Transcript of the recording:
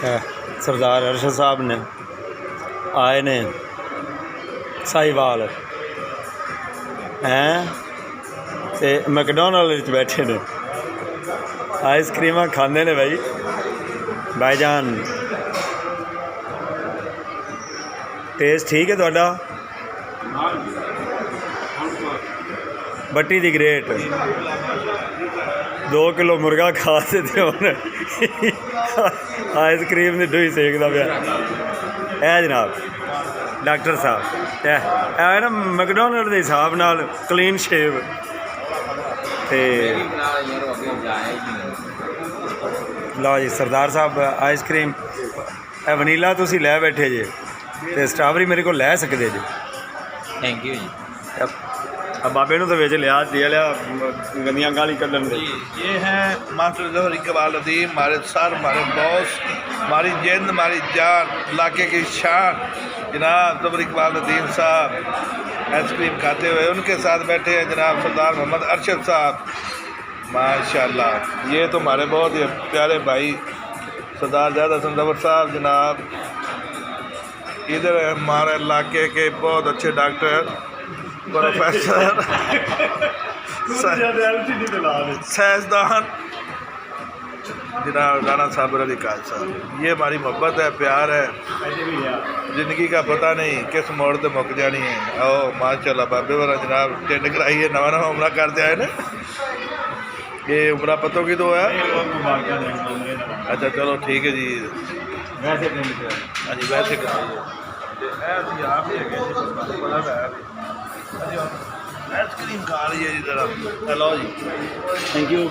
सरदार अरशद साहब ने आए ने साहिवाल हैं ते मैकडोनल्ड बैठे ने आइसक्रीम खाते ने भाईजान। टेस्ट ठीक है तुहाडा? बट्टी दी ग्रेट 2 किलो मुर्गा खा के आइसक्रीम की डोई सेकता पाया है जनाब। डॉक्टर साहब है ना मैकडोनल्ड के हिसाब नाल क्लीन शेव ते लो जी सरदार साहब आइसक्रीम वनीला तुसी लै बैठे जे ते स्ट्राबरी मेरे को लै सकते जे। थैंक यू जी। बाबे तो बेच लिया दे लिया गंदियां गाली कढ़न दे। ये हैं मास्टर जफर इकबाल अदीम, हमारे सर, हमारे बॉस, हमारी जिंद, हमारी जान, इलाके की शान जनाब जफर इकबाल अदीम साहब आइसक्रीम खाते हुए उनके साथ बैठे हैं जनाब सरदार मोहम्मद अरशद साहब माशाल्लाह। ये तो हमारे बहुत ही प्यारे भाई सरदार ज़्यादा हसन जफर साहब जनाब। इधर हमारे इलाके के बहुत अच्छे डॉक्टर प्रोफेसर साइंसदान जनाब राना साहब अली काज साहब। ये हमारी मोहब्बत है, प्यार है, ज़िंदगी का पता नहीं किस मोड़ से मुक जानी है। आओ माशाल्लाह बाबे वाला जनाब टिंड कराई है, नवा नवा उमरा करते आए ना। ये उमरा पतों की तो है। अच्छा चलो ठीक है जी। हाँ जी वैसे आइसक्रीम खा रही है जी जरा। हेलो जी थैंक यू।